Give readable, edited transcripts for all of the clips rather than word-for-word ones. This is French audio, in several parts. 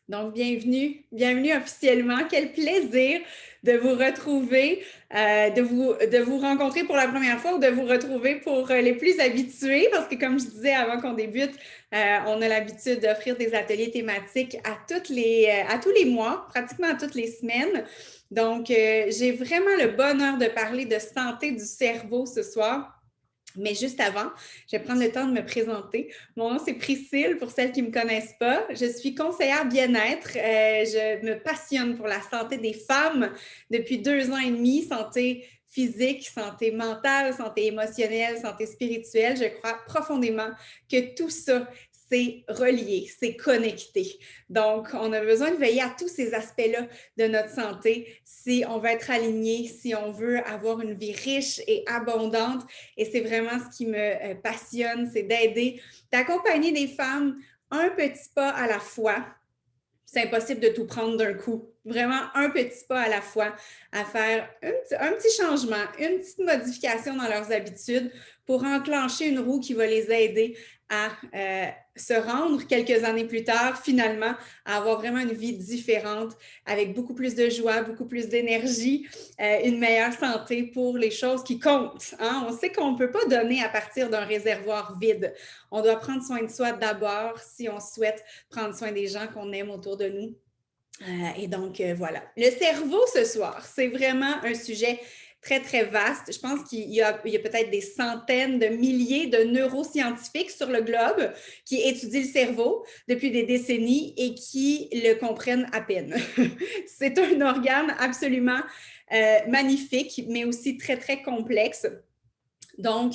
Donc, bienvenue officiellement. Quel plaisir de vous retrouver, de vous rencontrer pour la première fois ou de vous retrouver pour les plus habitués, parce que comme je disais avant qu'on débute, on a l'habitude d'offrir des ateliers thématiques à tous les mois, pratiquement à toutes les semaines. Donc, j'ai vraiment le bonheur de parler de santé du cerveau ce soir. Mais juste avant, je vais prendre le temps de me présenter. Mon nom, c'est Priscille, pour celles qui ne me connaissent pas. Je suis conseillère bien-être. Je me passionne pour la santé des femmes depuis 2 ans et demi, santé physique, santé mentale, santé émotionnelle, santé spirituelle. Je crois profondément que tout ça, c'est relié, c'est connecté. Donc, on a besoin de veiller à tous ces aspects-là de notre santé si on veut être aligné, si on veut avoir une vie riche et abondante. Et c'est vraiment ce qui me passionne, c'est d'aider, d'accompagner des femmes un petit pas à la fois. C'est impossible de tout prendre d'un coup. Vraiment un petit pas à la fois à faire un petit changement, une petite modification dans leurs habitudes pour enclencher une roue qui va les aider à se rendre quelques années plus tard, finalement, à avoir vraiment une vie différente, avec beaucoup plus de joie, beaucoup plus d'énergie, une meilleure santé pour les choses qui comptent. Hein? On sait qu'on ne peut pas donner à partir d'un réservoir vide. On doit prendre soin de soi d'abord si on souhaite prendre soin des gens qu'on aime autour de nous. Et donc, voilà. Le cerveau ce soir, c'est vraiment un sujet très, très vaste. Je pense qu'il y a peut-être des centaines de milliers de neuroscientifiques sur le globe qui étudient le cerveau depuis des décennies et qui le comprennent à peine. C'est un organe absolument magnifique, mais aussi très, très complexe. Donc,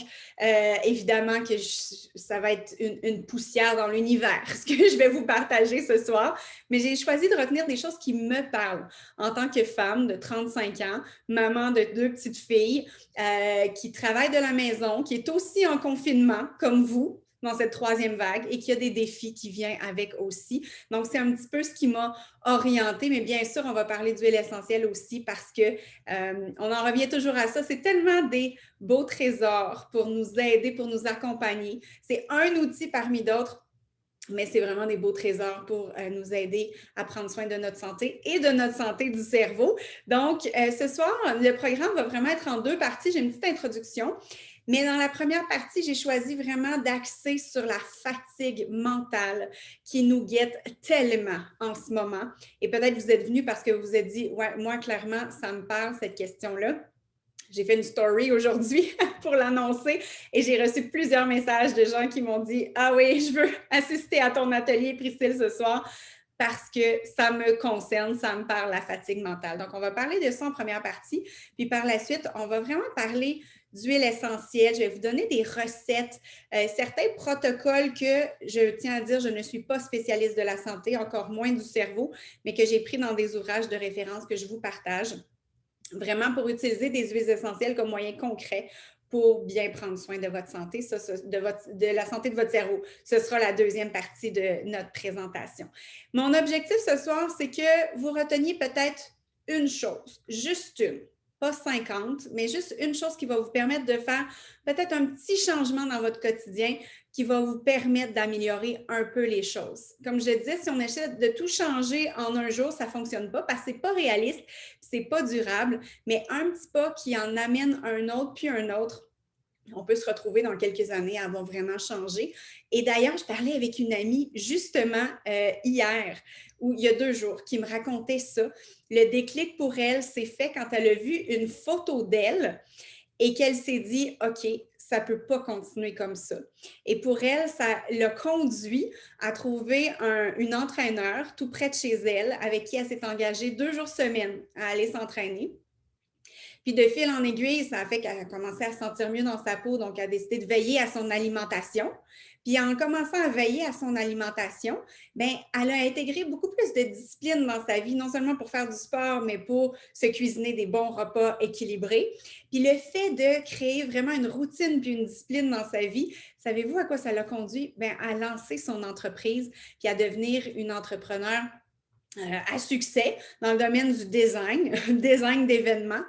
évidemment que ça va être une poussière dans l'univers, ce que je vais vous partager ce soir, mais j'ai choisi de retenir des choses qui me parlent en tant que femme de 35 ans, maman de 2 petites filles, qui travaille de la maison, qui est aussi en confinement comme vous dans cette troisième vague et qui a des défis qui viennent avec aussi. Donc, c'est un petit peu ce qui m'a orientée, mais bien sûr, on va parler d'huile essentielle aussi parce que on en revient toujours à ça. C'est tellement des beaux trésors pour nous aider, pour nous accompagner. C'est un outil parmi d'autres, mais c'est vraiment des beaux trésors pour nous aider à prendre soin de notre santé et de notre santé du cerveau. Donc, ce soir, le programme va vraiment être en 2 parties. J'ai une petite introduction. Mais dans la première partie, j'ai choisi vraiment d'axer sur la fatigue mentale qui nous guette tellement en ce moment. Et peut-être vous êtes venus parce que vous vous êtes dit, ouais, moi, clairement, ça me parle, cette question-là. J'ai fait une story aujourd'hui pour l'annoncer et j'ai reçu plusieurs messages de gens qui m'ont dit « Ah oui, je veux assister à ton atelier, Priscille, ce soir. » Parce que ça me concerne, ça me parle la fatigue mentale. Donc, on va parler de ça en première partie. Puis par la suite, on va vraiment parler d'huile essentielle. Je vais vous donner des recettes, certains protocoles que, je tiens à dire, je ne suis pas spécialiste de la santé, encore moins du cerveau, mais que j'ai pris dans des ouvrages de référence que je vous partage. Vraiment pour utiliser des huiles essentielles comme moyen concret pour bien prendre soin de votre santé, de la santé de votre cerveau. Ce sera la deuxième partie de notre présentation. Mon objectif ce soir, c'est que vous reteniez peut-être une chose, juste une, pas 50, mais juste une chose qui va vous permettre de faire peut-être un petit changement dans votre quotidien qui va vous permettre d'améliorer un peu les choses. Comme je disais, si on essaie de tout changer en un jour, ça ne fonctionne pas parce que ce n'est pas réaliste, ce n'est pas durable, mais un petit pas qui en amène un autre, puis un autre, on peut se retrouver dans quelques années à avoir vraiment changé. Et d'ailleurs, je parlais avec une amie justement hier, ou il y a 2 jours, qui me racontait ça. Le déclic pour elle s'est fait quand elle a vu une photo d'elle et qu'elle s'est dit, OK, ça ne peut pas continuer comme ça. Et pour elle, ça l'a conduit à trouver une entraîneur tout près de chez elle avec qui elle s'est engagée 2 jours semaine à aller s'entraîner. Puis de fil en aiguille, ça a fait qu'elle a commencé à se sentir mieux dans sa peau, donc elle a décidé de veiller à son alimentation. Puis en commençant à veiller à son alimentation, ben, elle a intégré beaucoup plus de discipline dans sa vie, non seulement pour faire du sport, mais pour se cuisiner des bons repas équilibrés. Puis le fait de créer vraiment une routine puis une discipline dans sa vie, savez-vous à quoi ça l'a conduit? Ben, à lancer son entreprise puis à devenir une entrepreneur à succès dans le domaine du design, design d'événements,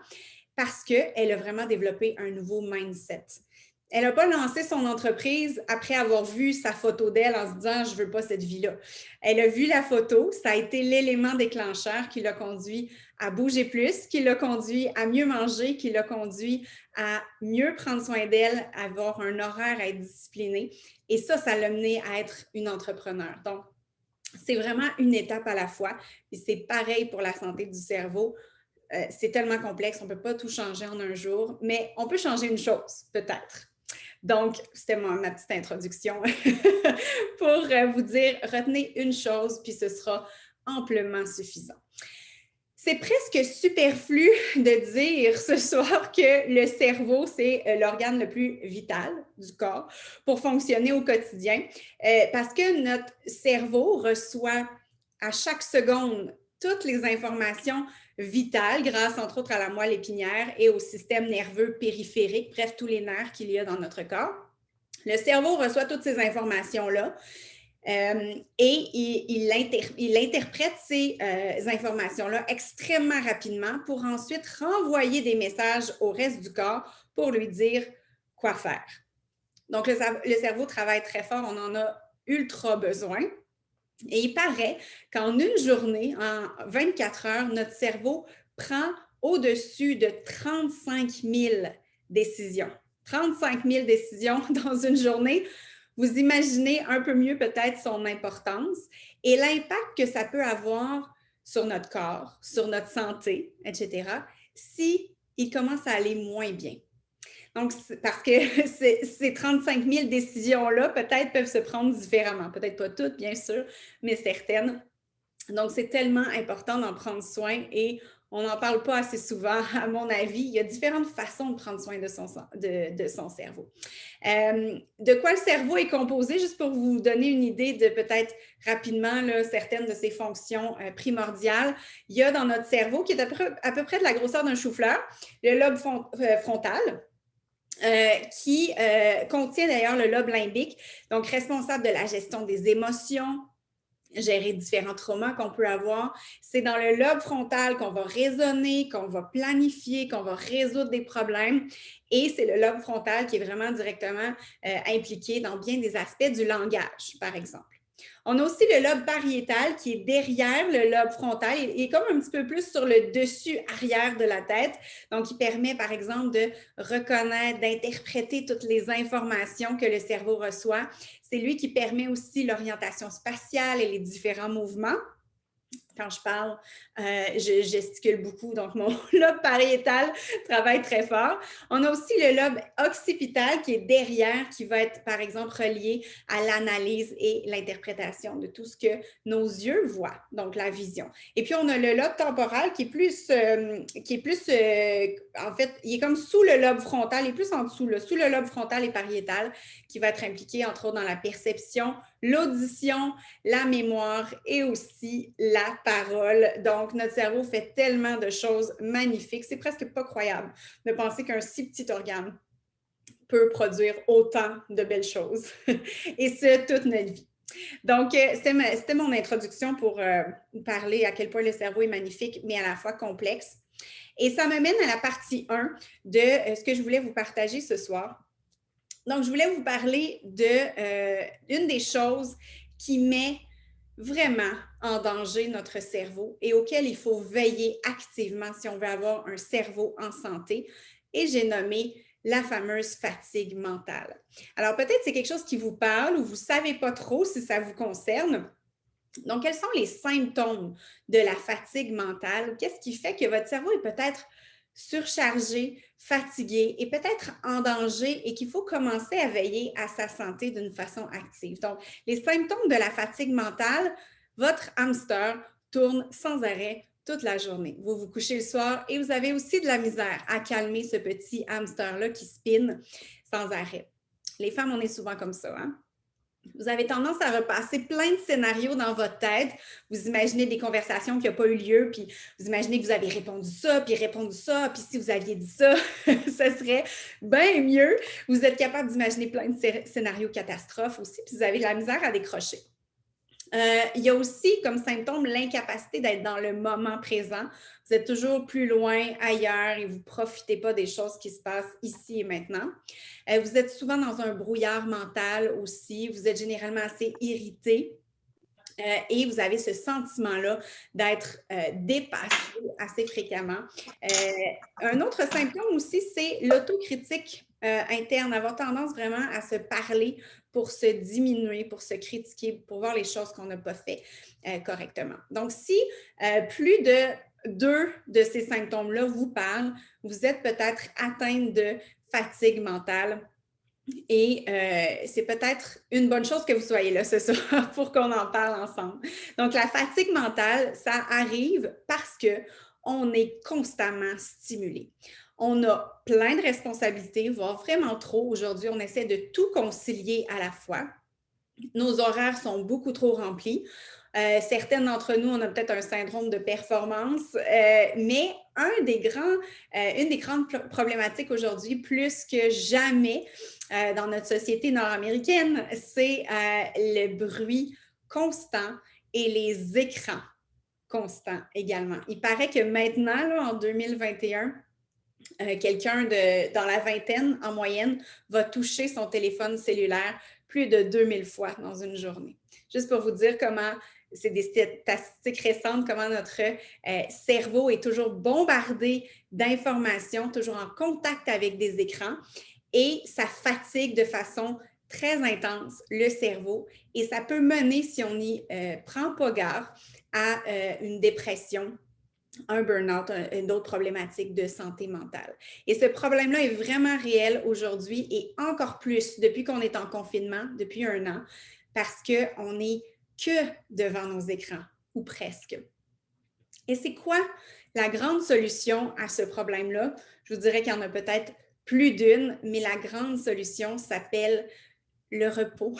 parce qu'elle a vraiment développé un nouveau mindset. Elle n'a pas lancé son entreprise après avoir vu sa photo d'elle en se disant « je ne veux pas cette vie-là ». Elle a vu la photo, ça a été l'élément déclencheur qui l'a conduit à bouger plus, qui l'a conduit à mieux manger, qui l'a conduit à mieux prendre soin d'elle, à avoir un horaire, à être disciplinée. Et ça l'a mené à être une entrepreneur. Donc, c'est vraiment une étape à la fois. Et c'est pareil pour la santé du cerveau. C'est tellement complexe, on ne peut pas tout changer en un jour, mais on peut changer une chose, peut-être. Donc, c'était ma petite introduction pour vous dire, retenez une chose, puis ce sera amplement suffisant. C'est presque superflu de dire ce soir que le cerveau, c'est l'organe le plus vital du corps pour fonctionner au quotidien, parce que notre cerveau reçoit à chaque seconde toutes les informations vitales grâce, entre autres, à la moelle épinière et au système nerveux périphérique, bref, tous les nerfs qu'il y a dans notre corps. Le cerveau reçoit toutes ces informations-là et il interprète ces informations-là extrêmement rapidement pour ensuite renvoyer des messages au reste du corps pour lui dire quoi faire. Donc, le cerveau travaille très fort, on en a ultra besoin. Et il paraît qu'en une journée, en 24 heures, notre cerveau prend au-dessus de 35 000 décisions. 35 000 décisions dans une journée. Vous imaginez un peu mieux peut-être son importance et l'impact que ça peut avoir sur notre corps, sur notre santé, etc., si il commence à aller moins bien. Donc, parce que ces 35 000 décisions-là, peut-être peuvent se prendre différemment. Peut-être pas toutes, bien sûr, mais certaines. Donc, c'est tellement important d'en prendre soin et on n'en parle pas assez souvent, à mon avis. Il y a différentes façons de prendre soin de son cerveau. De quoi le cerveau est composé, juste pour vous donner une idée de peut-être rapidement là, certaines de ses fonctions primordiales. Il y a dans notre cerveau, qui est à peu près de la grosseur d'un chou-fleur, le lobe frontal, qui contient d'ailleurs le lobe limbique, donc responsable de la gestion des émotions, gérer différents traumas qu'on peut avoir. C'est dans le lobe frontal qu'on va raisonner, qu'on va planifier, qu'on va résoudre des problèmes. Et c'est le lobe frontal qui est vraiment directement impliqué dans bien des aspects du langage, par exemple. On a aussi le lobe pariétal qui est derrière le lobe frontal. Il est comme un petit peu plus sur le dessus arrière de la tête. Donc, il permet, par exemple, de reconnaître, d'interpréter toutes les informations que le cerveau reçoit. C'est lui qui permet aussi l'orientation spatiale et les différents mouvements. Quand je parle, je gesticule beaucoup, donc mon lobe pariétal travaille très fort. On a aussi le lobe occipital qui est derrière, qui va être, par exemple, relié à l'analyse et l'interprétation de tout ce que nos yeux voient, donc la vision. Et puis, on a le lobe temporal qui est plus, en fait, il est comme sous le lobe frontal, il est plus en dessous, là, sous le lobe frontal et pariétal, qui va être impliqué, entre autres, dans la perception, l'audition, la mémoire et aussi la parole. Donc, notre cerveau fait tellement de choses magnifiques. C'est presque pas croyable de penser qu'un si petit organe peut produire autant de belles choses. Et ce, toute notre vie. Donc, c'était mon introduction pour parler à quel point le cerveau est magnifique, mais à la fois complexe. Et ça me mène à la partie 1 de ce que je voulais vous partager ce soir. Donc, je voulais vous parler d'une des choses qui met vraiment en danger notre cerveau et auquel il faut veiller activement si on veut avoir un cerveau en santé. Et j'ai nommé la fameuse fatigue mentale. Alors, peut-être c'est quelque chose qui vous parle ou vous ne savez pas trop si ça vous concerne. Donc, quels sont les symptômes de la fatigue mentale? Qu'est-ce qui fait que votre cerveau est peut-être surchargé, fatigué et peut-être en danger et qu'il faut commencer à veiller à sa santé d'une façon active? Donc, les symptômes de la fatigue mentale, votre hamster tourne sans arrêt toute la journée. Vous vous couchez le soir et vous avez aussi de la misère à calmer ce petit hamster-là qui spinne sans arrêt. Les femmes, on est souvent comme ça, hein? Vous avez tendance à repasser plein de scénarios dans votre tête. Vous imaginez des conversations qui n'ont pas eu lieu, puis vous imaginez que vous avez répondu ça, puis si vous aviez dit ça, ça serait bien mieux. Vous êtes capable d'imaginer plein de scénarios catastrophes aussi, puis vous avez de la misère à décrocher. Il y a aussi comme symptôme l'incapacité d'être dans le moment présent. Vous êtes toujours plus loin, ailleurs, et vous ne profitez pas des choses qui se passent ici et maintenant. Vous êtes souvent dans un brouillard mental aussi. Vous êtes généralement assez irrité. Et vous avez ce sentiment-là d'être dépassé assez fréquemment. Un autre symptôme aussi, c'est l'autocritique interne, avoir tendance vraiment à se parler pour se diminuer, pour se critiquer, pour voir les choses qu'on n'a pas fait correctement. Donc, si plus de deux de ces symptômes-là vous parlent, vous êtes peut-être atteinte de fatigue mentale. Et c'est peut-être une bonne chose que vous soyez là ce soir pour qu'on en parle ensemble. Donc, la fatigue mentale, ça arrive parce qu'on est constamment stimulé. On a plein de responsabilités, voire vraiment trop. Aujourd'hui, on essaie de tout concilier à la fois. Nos horaires sont beaucoup trop remplis. Certaines d'entre nous, on a peut-être un syndrome de performance, mais une des grandes problématiques aujourd'hui, plus que jamais dans notre société nord-américaine, c'est le bruit constant et les écrans constants également. Il paraît que maintenant, là, en 2021, quelqu'un dans la vingtaine, en moyenne, va toucher son téléphone cellulaire plus de 2000 fois dans une journée. Juste pour vous dire comment, c'est des statistiques récentes, comment notre cerveau est toujours bombardé d'informations, toujours en contact avec des écrans, et ça fatigue de façon très intense le cerveau, et ça peut mener, si on n'y prend pas garde, à une dépression, un burn-out, d'autres problématiques de santé mentale. Et ce problème-là est vraiment réel aujourd'hui et encore plus depuis qu'on est en confinement, depuis 1 an, parce qu'on n'est que devant nos écrans, ou presque. Et c'est quoi la grande solution à ce problème-là? Je vous dirais qu'il y en a peut-être plus d'une, mais la grande solution s'appelle le repos.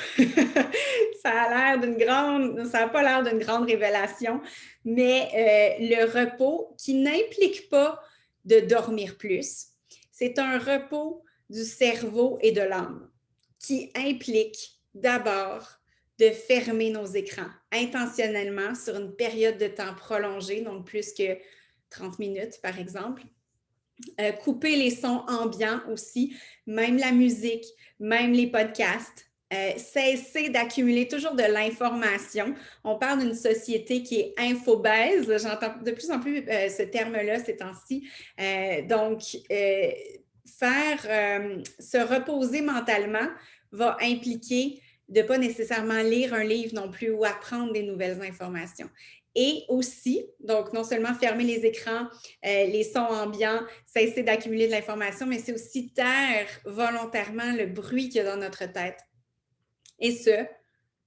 Ça n'a pas l'air d'une grande révélation, mais le repos qui n'implique pas de dormir plus, c'est un repos du cerveau et de l'âme qui implique d'abord de fermer nos écrans intentionnellement sur une période de temps prolongée, donc plus que 30 minutes par exemple. Couper les sons ambiants aussi, même la musique, même les podcasts. Cesser d'accumuler toujours de l'information. On parle d'une société qui est infobèse. J'entends de plus en plus ce terme-là ces temps-ci. Donc, se reposer mentalement va impliquer de ne pas nécessairement lire un livre non plus ou apprendre des nouvelles informations. Et aussi, donc non seulement fermer les écrans, les sons ambiants, cesser d'accumuler de l'information, mais c'est aussi taire volontairement le bruit qu'il y a dans notre tête. Et ce,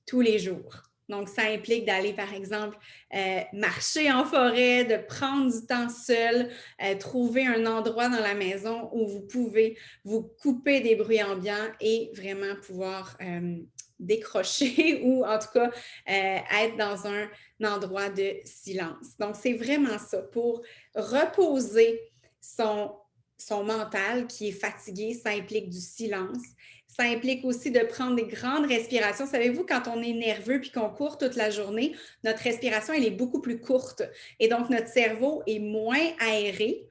tous les jours. Donc, ça implique d'aller, par exemple, marcher en forêt, de prendre du temps seul, trouver un endroit dans la maison où vous pouvez vous couper des bruits ambiants et vraiment pouvoir décrocher ou en tout cas être dans un endroit de silence. Donc, c'est vraiment ça. Pour reposer son mental qui est fatigué, ça implique du silence. Ça implique aussi de prendre des grandes respirations. Savez-vous, quand on est nerveux puis qu'on court toute la journée, notre respiration, elle est beaucoup plus courte. Et donc, notre cerveau est moins aéré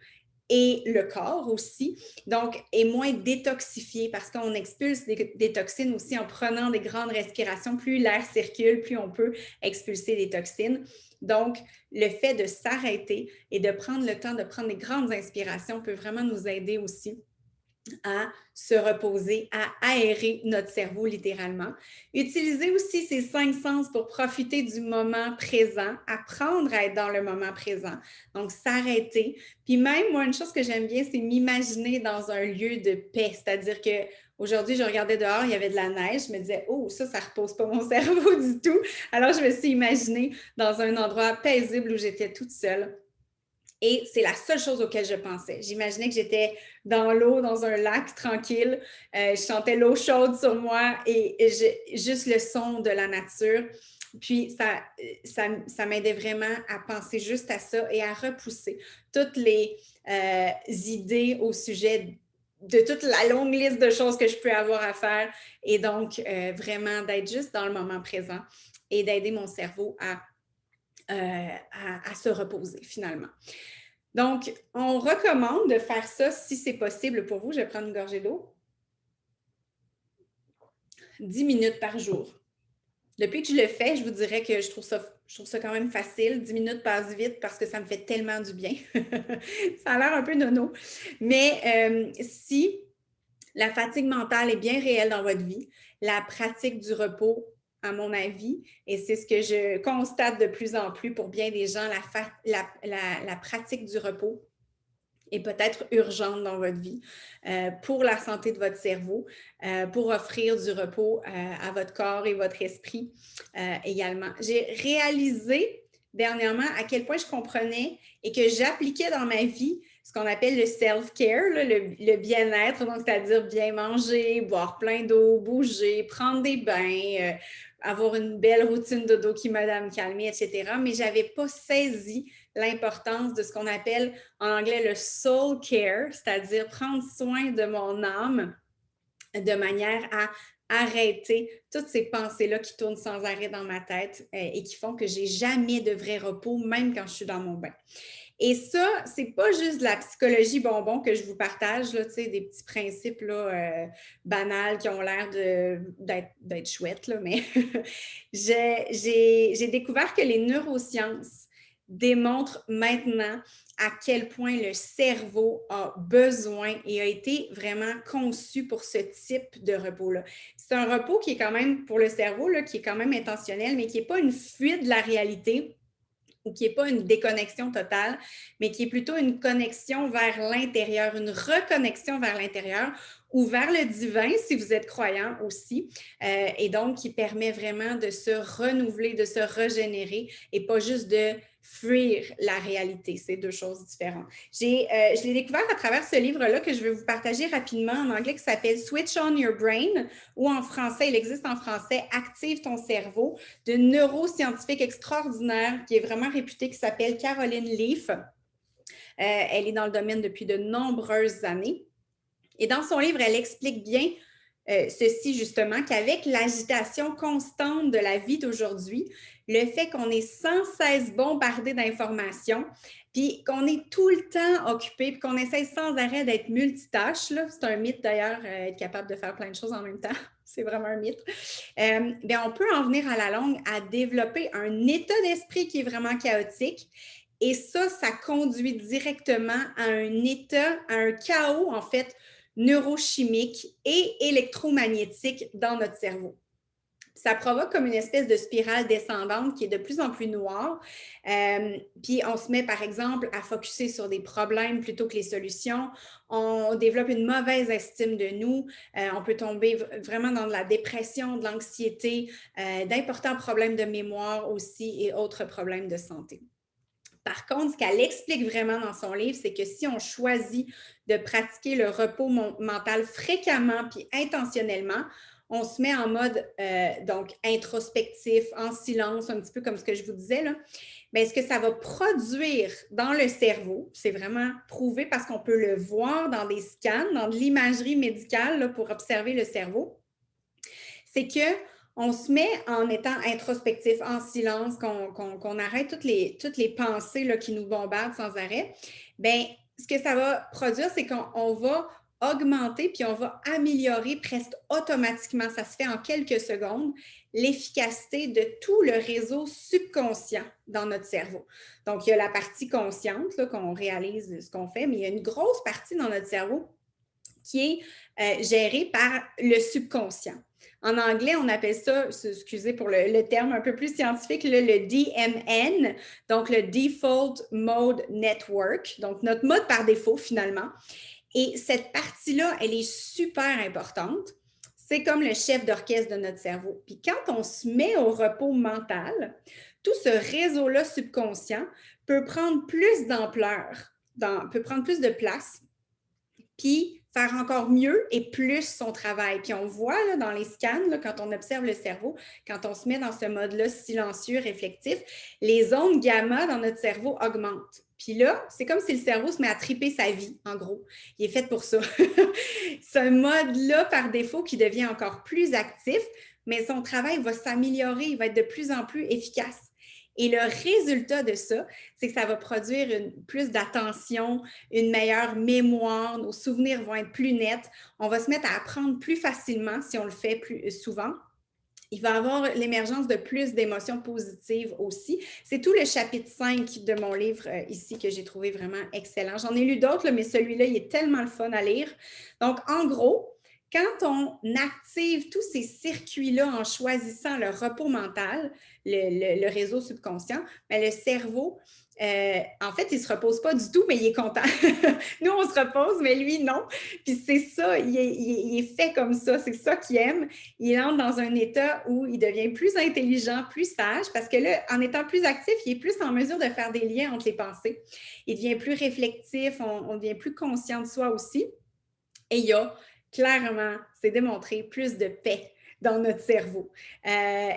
et le corps aussi, donc, est moins détoxifié parce qu'on expulse des toxines aussi en prenant des grandes respirations. Plus l'air circule, plus on peut expulser des toxines. Donc, le fait de s'arrêter et de prendre le temps de prendre des grandes inspirations peut vraiment nous aider aussi à se reposer, à aérer notre cerveau littéralement. Utiliser aussi ces 5 sens pour profiter du moment présent, apprendre à être dans le moment présent. Donc, s'arrêter. Puis même, moi, une chose que j'aime bien, c'est m'imaginer dans un lieu de paix. C'est-à-dire que aujourd'hui, je regardais dehors, il y avait de la neige. Je me disais, oh, ça repose pas mon cerveau du tout. Alors, je me suis imaginée dans un endroit paisible où j'étais toute seule. Et c'est la seule chose auquel je pensais. J'imaginais que j'étais dans l'eau, dans un lac tranquille. Je sentais l'eau chaude sur moi et juste le son de la nature. Puis, ça m'aidait vraiment à penser juste à ça et à repousser toutes les idées au sujet de toute la longue liste de choses que je peux avoir à faire. Et donc, vraiment d'être juste dans le moment présent et d'aider mon cerveau à se reposer finalement. Donc, on recommande de faire ça si c'est possible pour vous. Je vais prendre une gorgée d'eau. 10 minutes par jour. Depuis que je le fais, je vous dirais que je trouve ça quand même facile. 10 minutes passent vite parce que ça me fait tellement du bien. Ça a l'air un peu nono. Mais si la fatigue mentale est bien réelle dans votre vie, la pratique du repos, à mon avis, et c'est ce que je constate de plus en plus pour bien des gens, la pratique du repos est peut-être urgente dans votre vie pour la santé de votre cerveau, pour offrir du repos à votre corps et votre esprit également. J'ai réalisé dernièrement à quel point je comprenais et que j'appliquais dans ma vie ce qu'on appelle le self-care, le bien-être, donc c'est-à-dire bien manger, boire plein d'eau, bouger, prendre des bains, avoir une belle routine de dodo qui m'aide à me calmer, etc. Mais je n'avais pas saisi l'importance de ce qu'on appelle en anglais le soul care, c'est-à-dire prendre soin de mon âme de manière à arrêter toutes ces pensées-là qui tournent sans arrêt dans ma tête et qui font que j'ai jamais de vrai repos, même quand je suis dans mon bain. Et ça, c'est pas juste de la psychologie bonbon que je vous partage, là, des petits principes là, banals qui ont l'air d'être chouettes, là, mais j'ai découvert que les neurosciences démontrent maintenant à quel point le cerveau a besoin et a été vraiment conçu pour ce type de repos-là. C'est un repos qui est quand même, pour le cerveau, là, qui est quand même intentionnel, mais qui n'est pas une fuite de la réalité ou qui n'est pas une déconnexion totale, mais qui est plutôt une connexion vers l'intérieur, une reconnexion vers l'intérieur ou vers le divin, si vous êtes croyant aussi, et donc qui permet vraiment de se renouveler, de se régénérer et pas juste de fuir la réalité. C'est deux choses différentes. Je l'ai découvert à travers ce livre-là que je vais vous partager rapidement en anglais qui s'appelle Switch on Your Brain ou en français, il existe en français Active ton cerveau d'une neuroscientifique extraordinaire qui est vraiment réputée qui s'appelle Caroline Leaf. Elle est dans le domaine depuis de nombreuses années. Et dans son livre, elle explique bien ceci justement, qu'avec l'agitation constante de la vie d'aujourd'hui, le fait qu'on est sans cesse bombardé d'informations, puis qu'on est tout le temps occupé, puis qu'on essaie sans arrêt d'être multitâche, c'est un mythe d'ailleurs, être capable de faire plein de choses en même temps, c'est vraiment un mythe, bien, on peut en venir à la longue à développer un état d'esprit qui est vraiment chaotique. Et ça conduit directement à un état, à un chaos, en fait, neurochimique et électromagnétique dans notre cerveau. Ça provoque comme une espèce de spirale descendante qui est de plus en plus noire. Puis on se met, par exemple, à focusser sur des problèmes plutôt que les solutions. On développe une mauvaise estime de nous. On peut tomber vraiment dans de la dépression, de l'anxiété, d'importants problèmes de mémoire aussi et autres problèmes de santé. Par contre, ce qu'elle explique vraiment dans son livre, c'est que si on choisit de pratiquer le repos mental fréquemment puis intentionnellement, on se met en mode donc introspectif, en silence, un petit peu comme ce que je vous disais, là. Bien, ce que ça va produire dans le cerveau, c'est vraiment prouvé parce qu'on peut le voir dans des scans, dans de l'imagerie médicale là, pour observer le cerveau, c'est que on se met en étant introspectif, en silence, qu'on arrête toutes les pensées là, qui nous bombardent sans arrêt, bien, ce que ça va produire, c'est qu'on va augmenter puis on va améliorer presque automatiquement, ça se fait en quelques secondes, l'efficacité de tout le réseau subconscient dans notre cerveau. Donc, il y a la partie consciente là, qu'on réalise ce qu'on fait, mais il y a une grosse partie dans notre cerveau qui est gérée par le subconscient. En anglais, on appelle ça, excusez pour le terme un peu plus scientifique, le DMN, donc le Default Mode Network, donc notre mode par défaut finalement. Et cette partie-là, elle est super importante. C'est comme le chef d'orchestre de notre cerveau. Puis quand on se met au repos mental, tout ce réseau-là subconscient peut prendre plus d'ampleur, peut prendre plus de place, puis faire encore mieux et plus son travail. Puis on voit là, dans les scans, là, quand on observe le cerveau, quand on se met dans ce mode-là silencieux, réflectif, les ondes gamma dans notre cerveau augmentent. Puis là, c'est comme si le cerveau se met à triper sa vie, en gros. Il est fait pour ça. C'est un mode-là, par défaut, qui devient encore plus actif mais son travail va s'améliorer, il va être de plus en plus efficace. Et le résultat de ça, c'est que ça va produire plus d'attention, une meilleure mémoire, nos souvenirs vont être plus nets, on va se mettre à apprendre plus facilement si on le fait plus souvent. Il va y avoir l'émergence de plus d'émotions positives aussi. C'est tout le chapitre 5 de mon livre ici que j'ai trouvé vraiment excellent. J'en ai lu d'autres, mais celui-là, il est tellement le fun à lire. Donc, en gros, quand on active tous ces circuits-là en choisissant le repos mental, le réseau subconscient, bien, le cerveau, en fait, il ne se repose pas du tout, mais il est content. Nous, on se repose, mais lui, non. Puis c'est ça, il est fait comme ça, c'est ça qu'il aime. Il entre dans un état où il devient plus intelligent, plus sage, parce que là, en étant plus actif, il est plus en mesure de faire des liens entre les pensées. Il devient plus réflectif, on devient plus conscient de soi aussi. Et il y a clairement, c'est démontré, plus de paix dans notre cerveau.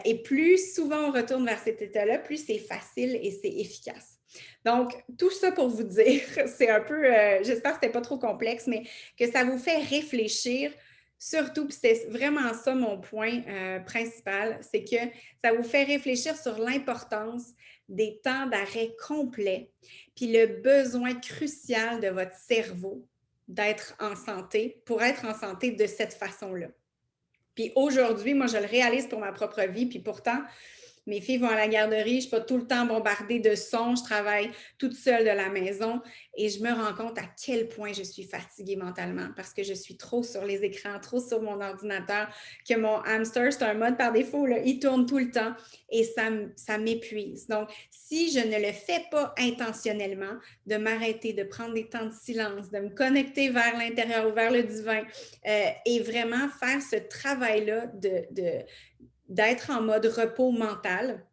Et plus souvent on retourne vers cet état-là, plus c'est facile et c'est efficace. Donc, tout ça pour vous dire, c'est un peu, j'espère que ce n'était pas trop complexe, mais que ça vous fait réfléchir. Surtout, puis c'était vraiment ça mon point principal, c'est que ça vous fait réfléchir sur l'importance des temps d'arrêt complets, puis le besoin crucial de votre cerveau d'être en santé, pour être en santé de cette façon-là. Puis aujourd'hui, moi, je le réalise pour ma propre vie, puis pourtant, mes filles vont à la garderie, je ne suis pas tout le temps bombardée de sons, je travaille toute seule de la maison et je me rends compte à quel point je suis fatiguée mentalement parce que je suis trop sur les écrans, trop sur mon ordinateur, que mon hamster, c'est un mode par défaut, là, il tourne tout le temps et ça m'épuise. Donc, si je ne le fais pas intentionnellement, de m'arrêter, de prendre des temps de silence, de me connecter vers l'intérieur ou vers le divin et vraiment faire ce travail-là d'être en mode repos mental,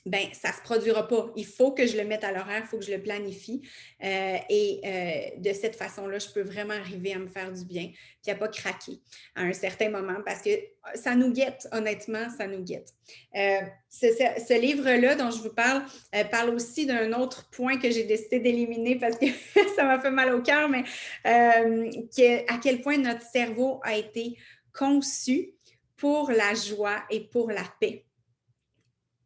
ben ça ne se produira pas. Il faut que je le mette à l'horaire, il faut que je le planifie. De cette façon-là, je peux vraiment arriver à me faire du bien puis à ne pas craquer à un certain moment parce que ça nous guette, honnêtement, ça nous guette. Ce livre-là dont je vous parle aussi d'un autre point que j'ai décidé d'éliminer parce que ça m'a fait mal au cœur, mais à quel point notre cerveau a été conçu pour la joie et pour la paix.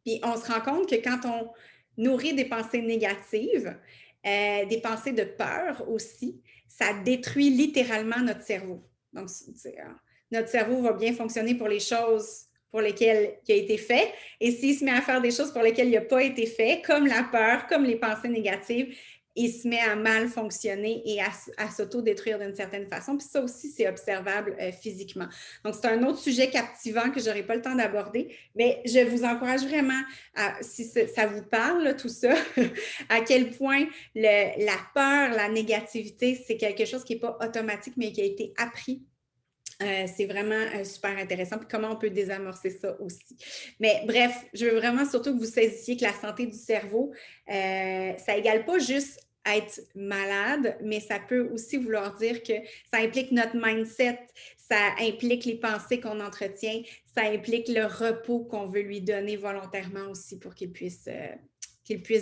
Puis on se rend compte que quand on nourrit des pensées négatives, des pensées de peur aussi, ça détruit littéralement notre cerveau. Donc, notre cerveau va bien fonctionner pour les choses pour lesquelles il a été fait. Et s'il se met à faire des choses pour lesquelles il n'a pas été fait, comme la peur, comme les pensées négatives, il se met à mal fonctionner et à s'auto-détruire d'une certaine façon. Puis ça aussi, c'est observable physiquement. Donc, c'est un autre sujet captivant que je n'aurai pas le temps d'aborder, mais je vous encourage vraiment, si ça vous parle, là, tout ça, à quel point la peur, la négativité, c'est quelque chose qui n'est pas automatique, mais qui a été appris. C'est vraiment super intéressant. Puis comment on peut désamorcer ça aussi. Mais bref, je veux vraiment surtout que vous saisissiez que la santé du cerveau, ça égale pas juste être malade, mais ça peut aussi vouloir dire que ça implique notre mindset, ça implique les pensées qu'on entretient, ça implique le repos qu'on veut lui donner volontairement aussi pour qu'il puisse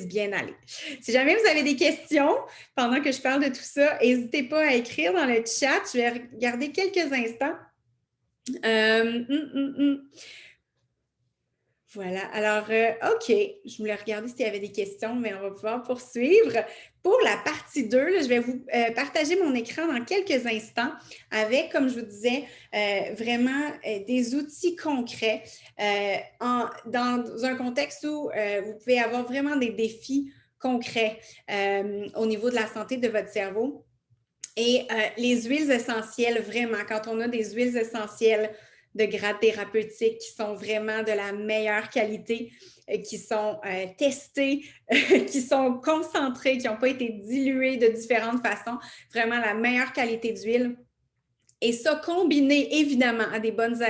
bien aller. Si jamais vous avez des questions pendant que je parle de tout ça, n'hésitez pas à écrire dans le chat. Je vais regarder quelques instants. Voilà. Alors, OK. Je voulais regarder s'il y avait des questions, mais on va pouvoir poursuivre. Pour la partie 2, là, je vais vous partager mon écran dans quelques instants avec, comme je vous disais, vraiment des outils concrets dans un contexte où vous pouvez avoir vraiment des défis concrets au niveau de la santé de votre cerveau. Et les huiles essentielles, vraiment, quand on a des huiles essentielles de grade thérapeutique qui sont vraiment de la meilleure qualité, qui sont testées, qui sont concentrées, qui n'ont pas été diluées de différentes façons, vraiment la meilleure qualité d'huile. Et ça, combiné évidemment à des bonnes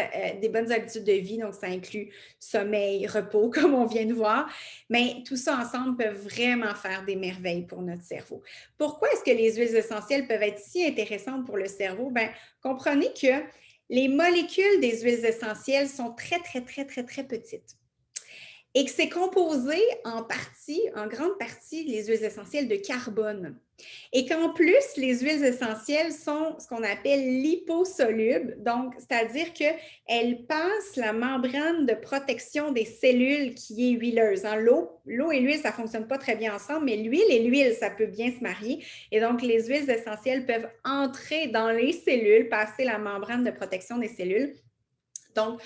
habitudes de vie, donc ça inclut sommeil, repos, comme on vient de voir, mais tout ça ensemble peut vraiment faire des merveilles pour notre cerveau. Pourquoi est-ce que les huiles essentielles peuvent être si intéressantes pour le cerveau? Bien, comprenez que les molécules des huiles essentielles sont très, très, très, très, très petites. et que c'est composé en grande partie, les huiles essentielles de carbone. Et qu'en plus, les huiles essentielles sont ce qu'on appelle liposolubles, donc c'est-à-dire qu'elles passent la membrane de protection des cellules qui est huileuse. Hein, l'eau et l'huile, ça ne fonctionne pas très bien ensemble, mais l'huile et l'huile, ça peut bien se marier. Et donc, les huiles essentielles peuvent entrer dans les cellules, passer la membrane de protection des cellules. Donc,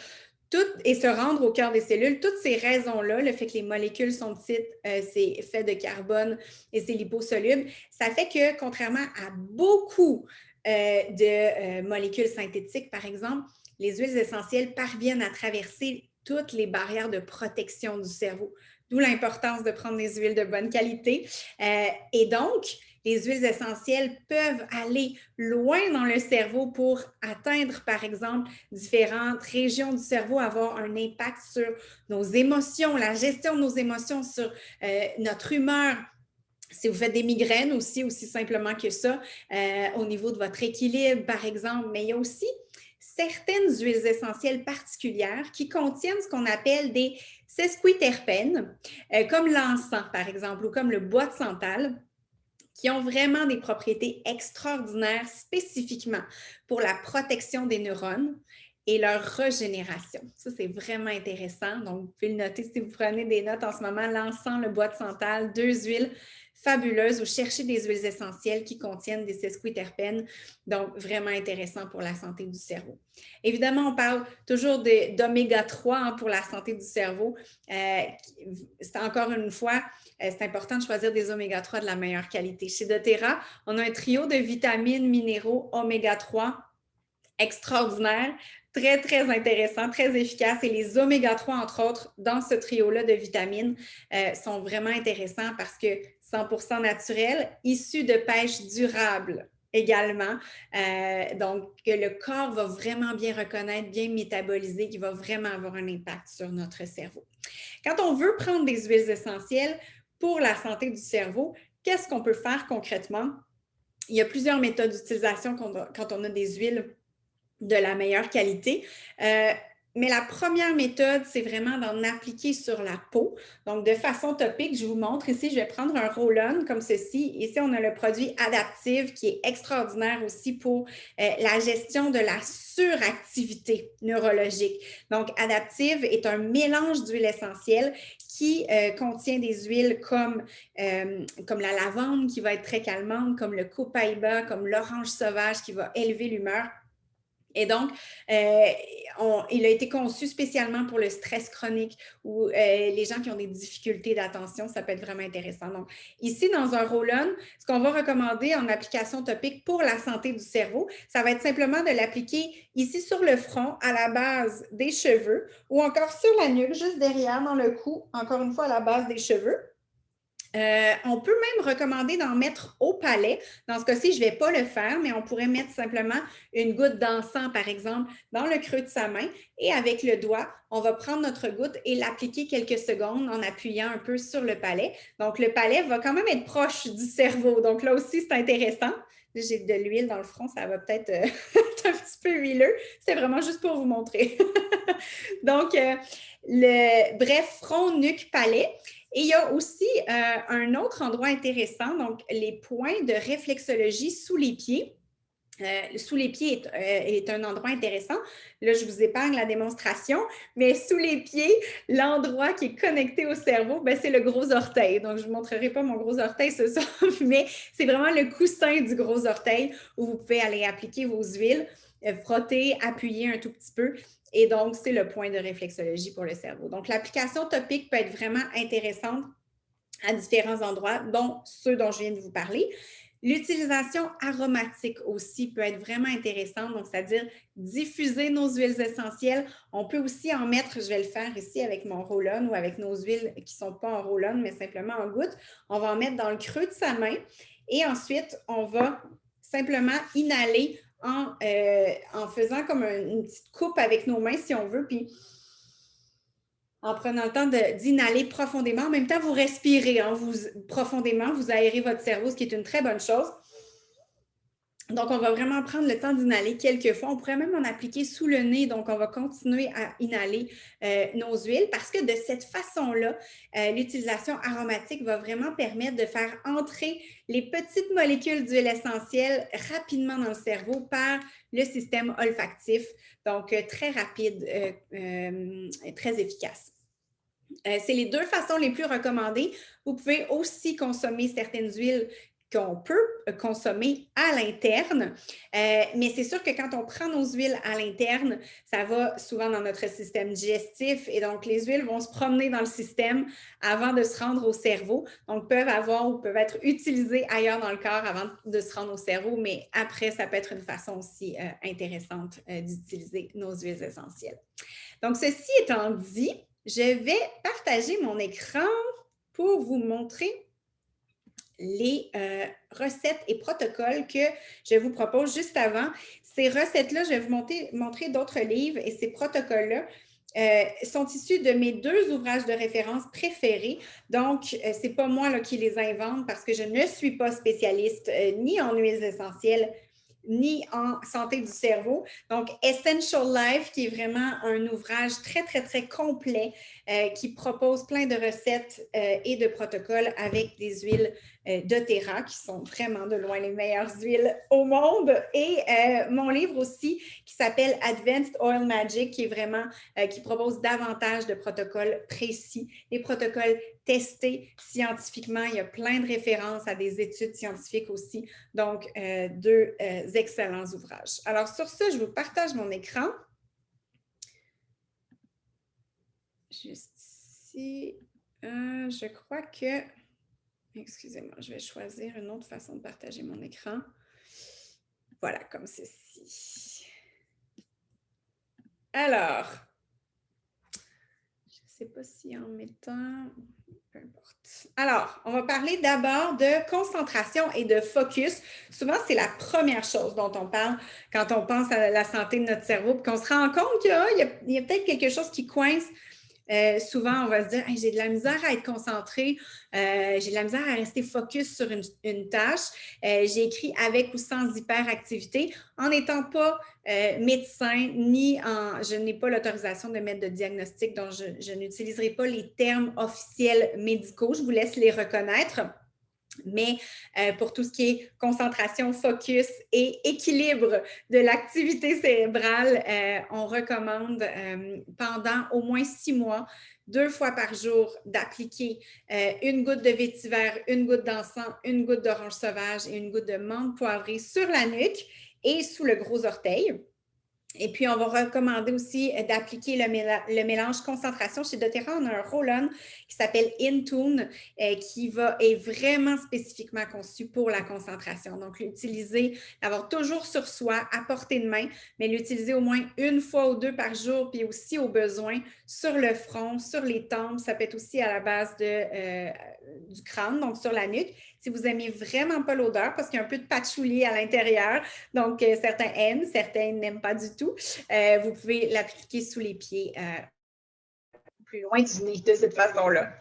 et se rendre au cœur des cellules, toutes ces raisons-là, le fait que les molécules sont petites, c'est fait de carbone et c'est liposoluble, ça fait que contrairement à beaucoup de molécules synthétiques, par exemple, les huiles essentielles parviennent à traverser toutes les barrières de protection du cerveau. D'où l'importance de prendre des huiles de bonne qualité. Et donc, les huiles essentielles peuvent aller loin dans le cerveau pour atteindre, par exemple, différentes régions du cerveau, avoir un impact sur nos émotions, la gestion de nos émotions, sur notre humeur. Si vous faites des migraines aussi simplement que ça, au niveau de votre équilibre, par exemple, mais il y a aussi certaines huiles essentielles particulières qui contiennent ce qu'on appelle des sesquiterpènes, comme l'encens, par exemple, ou comme le bois de santal, qui ont vraiment des propriétés extraordinaires spécifiquement pour la protection des neurones et leur régénération. Ça, c'est vraiment intéressant. Donc, vous pouvez le noter si vous prenez des notes en ce moment. L'encens, le bois de santal, 2 huiles fabuleuses. Vous cherchez des huiles essentielles qui contiennent des sesquiterpènes. Donc, vraiment intéressant pour la santé du cerveau. Évidemment, on parle toujours d'oméga 3 hein, pour la santé du cerveau. C'est encore une fois, c'est important de choisir des oméga 3 de la meilleure qualité. Chez doTERRA, on a un trio de vitamines, minéraux, oméga 3 extraordinaire, très, très intéressant, très efficace. Et les oméga 3, entre autres, dans ce trio-là de vitamines, sont vraiment intéressants parce que 100% naturels, issus de pêche durable également. Donc, que le corps va vraiment bien reconnaître, bien métaboliser, qui va vraiment avoir un impact sur notre cerveau. Quand on veut prendre des huiles essentielles pour la santé du cerveau, qu'est-ce qu'on peut faire concrètement? Il y a plusieurs méthodes d'utilisation quand on a des huiles de la meilleure qualité. Mais la première méthode, c'est vraiment d'en appliquer sur la peau. Donc, de façon topique, je vous montre ici, je vais prendre un roll-on comme ceci. Ici, on a le produit Adaptive qui est extraordinaire aussi pour la gestion de la suractivité neurologique. Donc, Adaptive est un mélange d'huiles essentielles qui contient des huiles comme la lavande qui va être très calmante, comme le copaiba, comme l'orange sauvage qui va élever l'humeur. Et donc, il a été conçu spécialement pour le stress chronique ou les gens qui ont des difficultés d'attention, ça peut être vraiment intéressant. Donc, ici, dans un roll-on, ce qu'on va recommander en application topique pour la santé du cerveau, ça va être simplement de l'appliquer ici sur le front, à la base des cheveux ou encore sur la nuque, juste derrière, dans le cou, encore une fois, à la base des cheveux. On peut même recommander d'en mettre au palais. Dans ce cas-ci, je ne vais pas le faire, mais on pourrait mettre simplement une goutte d'encens, par exemple, dans le creux de sa main et avec le doigt, on va prendre notre goutte et l'appliquer quelques secondes en appuyant un peu sur le palais. Donc, le palais va quand même être proche du cerveau. Donc, là aussi, c'est intéressant. J'ai de l'huile dans le front, ça va peut-être être un petit peu huileux. C'est vraiment juste pour vous montrer. Donc, bref, front, nuque, palais. Et il y a aussi un autre endroit intéressant, donc les points de réflexologie sous les pieds. Sous les pieds est un endroit intéressant. Là, je vous épargne la démonstration, mais sous les pieds, l'endroit qui est connecté au cerveau, c'est le gros orteil. Donc, je ne vous montrerai pas mon gros orteil ce soir, mais c'est vraiment le coussin du gros orteil où vous pouvez aller appliquer vos huiles, frotter, appuyer un tout petit peu. Et donc, c'est le point de réflexologie pour le cerveau. Donc, l'application topique peut être vraiment intéressante à différents endroits, dont ceux dont je viens de vous parler. L'utilisation aromatique aussi peut être vraiment intéressante, donc c'est-à-dire diffuser nos huiles essentielles. On peut aussi en mettre, je vais le faire ici avec mon roll-on ou avec nos huiles qui ne sont pas en roll-on, mais simplement en gouttes. On va en mettre dans le creux de sa main et ensuite, on va simplement inhaler en faisant comme une petite coupe avec nos mains si on veut, puis en prenant le temps d'inhaler profondément. En même temps, vous respirez profondément, vous aérez votre cerveau, ce qui est une très bonne chose. Donc, on va vraiment prendre le temps d'inhaler quelques fois. On pourrait même en appliquer sous le nez. Donc, on va continuer à inhaler nos huiles parce que de cette façon-là, l'utilisation aromatique va vraiment permettre de faire entrer les petites molécules d'huile essentielle rapidement dans le cerveau par le système olfactif. Donc, très rapide, très efficace. C'est les deux façons les plus recommandées. Vous pouvez aussi consommer certaines huiles qu'on peut consommer à l'interne. Mais c'est sûr que quand on prend nos huiles à l'interne, ça va souvent dans notre système digestif et donc les huiles vont se promener dans le système avant de se rendre au cerveau. Donc, peuvent avoir ou peuvent être utilisées ailleurs dans le corps avant de se rendre au cerveau, mais après, ça peut être une façon aussi intéressante d'utiliser nos huiles essentielles. Donc, ceci étant dit, je vais partager mon écran pour vous montrer les recettes et protocoles que je vous propose juste avant. Ces recettes-là, je vais vous montrer d'autres livres et ces protocoles-là sont issus de mes deux ouvrages de référence préférés. Donc, ce n'est pas moi là, qui les invente parce que je ne suis pas spécialiste ni en huiles essentielles, ni en santé du cerveau. Donc, Essential Life, qui est vraiment un ouvrage très, très, très complet qui propose plein de recettes et de protocoles avec des huiles doTERRA, qui sont vraiment de loin les meilleures huiles au monde. Et mon livre aussi, qui s'appelle Advanced Oil Magic, qui est vraiment, qui propose davantage de protocoles précis, des protocoles testés scientifiquement. Il y a plein de références à des études scientifiques aussi. Donc, deux excellents ouvrages. Alors, sur ce, je vous partage mon écran. Juste ici. Je crois que... Excusez-moi, je vais choisir une autre façon de partager mon écran. Voilà, comme ceci. Alors, je ne sais pas si en mettant... Peu importe. Alors, on va parler d'abord de concentration et de focus. Souvent, c'est la première chose dont on parle quand on pense à la santé de notre cerveau, puis qu'on se rend compte qu'il y a peut-être quelque chose qui coince. Souvent, on va se dire hey, j'ai de la misère à être concentrée, j'ai de la misère à rester focus sur une tâche. J'ai écrit avec ou sans hyperactivité. En n'étant pas médecin, je n'ai pas l'autorisation de mettre de diagnostic, donc je n'utiliserai pas les termes officiels médicaux. Je vous laisse les reconnaître. Mais pour tout ce qui est concentration, focus et équilibre de l'activité cérébrale, on recommande pendant au moins 6 mois, 2 fois par jour, d'appliquer une goutte de vétiver, une goutte d'encens, une goutte d'orange sauvage et une goutte de menthe poivrée sur la nuque et sous le gros orteil. Et puis, on va recommander aussi d'appliquer le mélange concentration. Chez doTERRA, on a un roll-on qui s'appelle Intune, qui est vraiment spécifiquement conçu pour la concentration. Donc, l'utiliser, l'avoir toujours sur soi, à portée de main, mais l'utiliser au moins une fois ou deux par jour, puis aussi au besoin sur le front, sur les tempes. Ça peut être aussi à la base du crâne, donc sur la nuque. Si vous n'aimez vraiment pas l'odeur, parce qu'il y a un peu de patchouli à l'intérieur, donc certains aiment, certains n'aiment pas du tout, vous pouvez l'appliquer sous les pieds plus loin du nez de cette façon-là.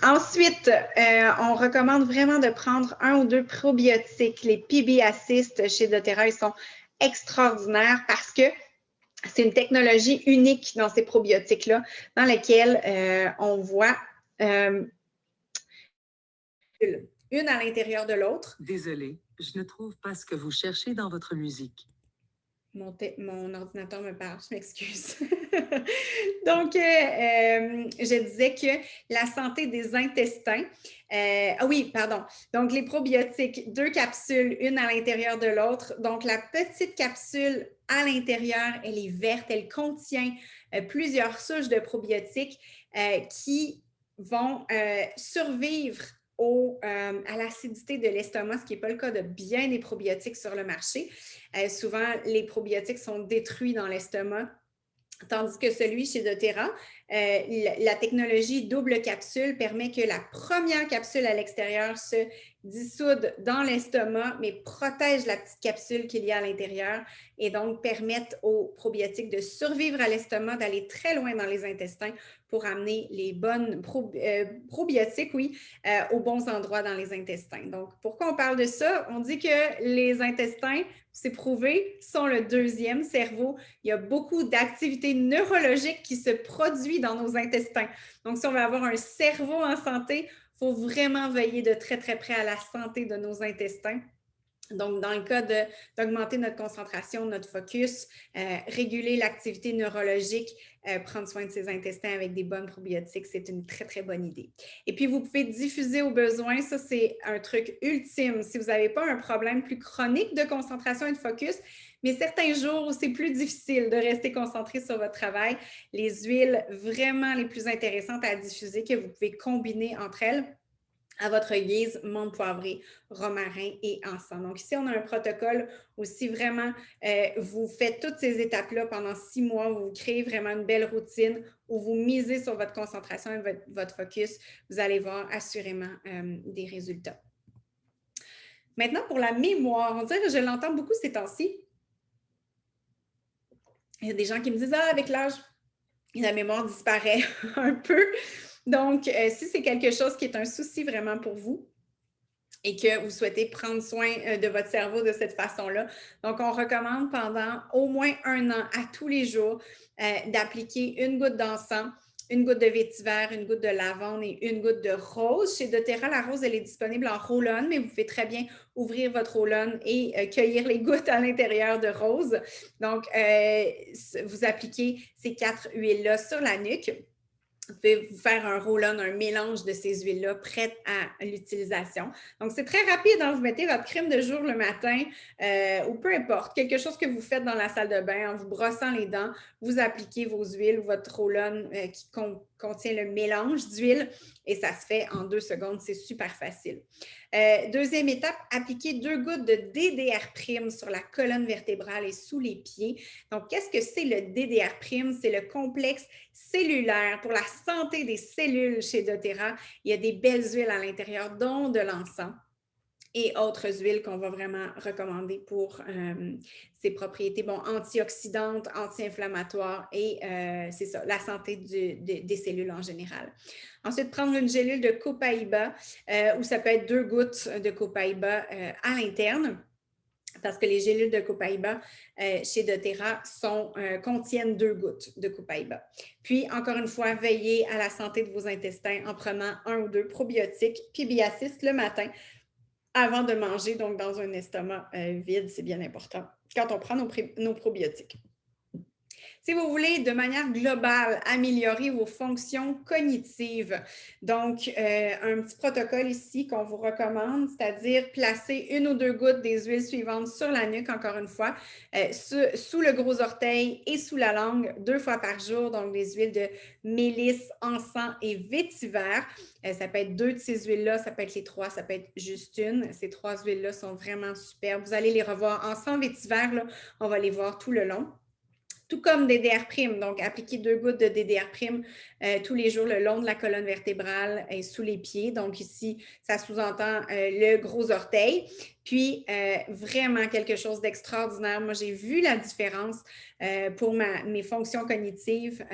Ensuite, on recommande vraiment de prendre 1 ou 2 probiotiques. Les PB Assist chez doTERRA, ils sont extraordinaires parce que c'est une technologie unique dans ces probiotiques-là, dans lesquels on voit une à l'intérieur de l'autre. Désolée, je ne trouve pas ce que vous cherchez dans votre musique. Mon ordinateur me parle, je m'excuse. Donc, je disais que la santé des intestins, oui, pardon. Donc, les probiotiques, 2 capsules, une à l'intérieur de l'autre. Donc, la petite capsule à l'intérieur, elle est verte, elle contient plusieurs souches de probiotiques qui vont survivre à l'acidité de l'estomac, ce qui n'est pas le cas de bien des probiotiques sur le marché. Souvent, les probiotiques sont détruits dans l'estomac, tandis que celui chez doTERRA, la technologie double capsule permet que la première capsule à l'extérieur se dissoudre dans l'estomac, mais protègent la petite capsule qu'il y a à l'intérieur et donc permettent aux probiotiques de survivre à l'estomac, d'aller très loin dans les intestins pour amener les bonnes probiotiques, oui, aux bons endroits dans les intestins. Donc, pourquoi on parle de ça? On dit que les intestins, c'est prouvé, sont le deuxième cerveau. Il y a beaucoup d'activités neurologiques qui se produisent dans nos intestins. Donc, si on veut avoir un cerveau en santé, il faut vraiment veiller de très, très près à la santé de nos intestins. Donc, dans le cas d'augmenter notre concentration, notre focus, réguler l'activité neurologique, prendre soin de ses intestins avec des bonnes probiotiques, c'est une très, très bonne idée. Et puis, vous pouvez diffuser au besoin. Ça, c'est un truc ultime. Si vous n'avez pas un problème plus chronique de concentration et de focus, mais certains jours où c'est plus difficile de rester concentré sur votre travail, les huiles vraiment les plus intéressantes à diffuser que vous pouvez combiner entre elles, à votre guise, menthe poivrée, romarin et encens. Donc ici, on a un protocole où si vraiment vous faites toutes ces étapes-là pendant 6 mois, vous créez vraiment une belle routine où vous misez sur votre concentration et votre focus, vous allez voir assurément des résultats. Maintenant, pour la mémoire, on dirait que je l'entends beaucoup ces temps-ci. Il y a des gens qui me disent « Ah, avec l'âge, la mémoire disparaît un peu. » Donc, si c'est quelque chose qui est un souci vraiment pour vous et que vous souhaitez prendre soin de votre cerveau de cette façon-là, donc on recommande pendant au moins 1 an à tous les jours d'appliquer une goutte d'encens, une goutte de vétiver, une goutte de lavande et une goutte de rose. Chez doTERRA, la rose, elle est disponible en roll-on, mais vous pouvez très bien ouvrir votre roll-on et cueillir les gouttes à l'intérieur de rose. Donc, vous appliquez ces 4 huiles-là sur la nuque. Vous pouvez vous faire un roll-on, un mélange de ces huiles-là prêtes à l'utilisation. Donc, c'est très rapide. Hein? Vous mettez votre crème de jour le matin ou peu importe, quelque chose que vous faites dans la salle de bain en vous brossant les dents. Vous appliquez vos huiles ou votre roll-on qui contient le mélange d'huile et ça se fait en 2 secondes. C'est super facile. Deuxième étape, appliquer 2 gouttes de DDR' sur la colonne vertébrale et sous les pieds. Donc, qu'est-ce que c'est le DDR'? C'est le complexe cellulaire pour la santé des cellules chez doTERRA. Il y a des belles huiles à l'intérieur, dont de l'encens et autres huiles qu'on va vraiment recommander pour ses propriétés antioxydantes, anti-inflammatoires et c'est ça, la santé des cellules en général. Ensuite, prendre une gélule de copaïba ou ça peut être 2 gouttes de copaïba à l'interne, parce que les gélules de copaïba chez doTERRA contiennent 2 gouttes de copaïba. Puis, encore une fois, veillez à la santé de vos intestins en prenant 1 ou 2 probiotiques Pibiasis le matin avant de manger, donc dans un estomac vide, c'est bien important quand on prend nos probiotiques. Si vous voulez, de manière globale, améliorer vos fonctions cognitives, donc un petit protocole ici qu'on vous recommande, c'est-à-dire placer 1 ou 2 gouttes des huiles suivantes sur la nuque, encore une fois, sous le gros orteil et sous la langue 2 fois par jour, donc des huiles de mélisse, encens et vétiver. Ça peut être 2 de ces huiles-là, ça peut être les 3, ça peut être juste une. Ces 3 huiles-là sont vraiment superbes. Vous allez les revoir. Encens, vétiver, là, on va les voir tout le long. Tout comme DDR', donc appliquer 2 gouttes de DDR' tous les jours le long de la colonne vertébrale et sous les pieds. Donc ici, ça sous-entend le gros orteil. Puis, vraiment quelque chose d'extraordinaire. Moi, j'ai vu la différence pour mes fonctions cognitives.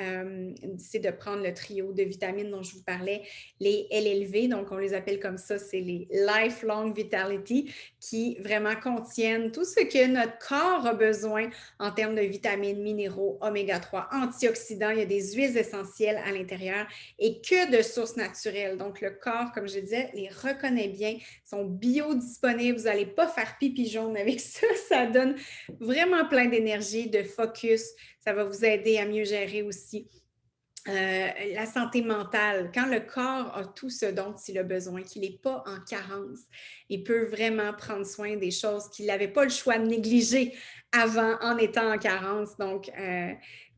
C'est de prendre le trio de vitamines dont je vous parlais, les LLV, donc on les appelle comme ça, c'est les Lifelong Vitality, qui vraiment contiennent tout ce que notre corps a besoin en termes de vitamines, minéraux, oméga 3, antioxydants. Il y a des huiles essentielles à l'intérieur et que de sources naturelles. Donc, le corps, comme je disais, les reconnaît bien, sont biodisponibles. Vous n'allez pas faire pipi jaune avec ça. Ça donne vraiment plein d'énergie, de focus. Ça va vous aider à mieux gérer aussi la santé mentale. Quand le corps a tout ce dont il a besoin, qu'il n'est pas en carence, il peut vraiment prendre soin des choses qu'il n'avait pas le choix de négliger avant en étant en carence. Donc,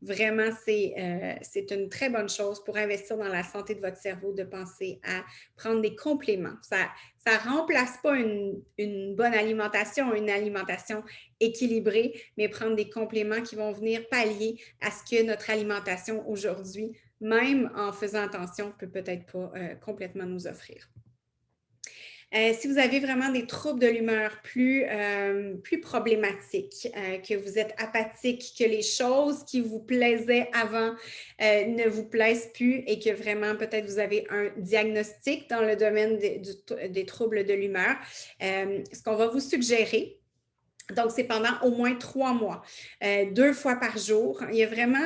vraiment, c'est une très bonne chose pour investir dans la santé de votre cerveau de penser à prendre des compléments. Ça ne remplace pas une bonne alimentation, une alimentation équilibrée, mais prendre des compléments qui vont venir pallier à ce que notre alimentation aujourd'hui, même en faisant attention, peut peut-être pas complètement nous offrir. Si vous avez vraiment des troubles de l'humeur plus problématiques, que vous êtes apathique, que les choses qui vous plaisaient avant ne vous plaisent plus et que vraiment peut-être vous avez un diagnostic dans le domaine des troubles de l'humeur, ce qu'on va vous suggérer, donc, c'est pendant au moins 3 mois, 2 fois par jour. Il y a vraiment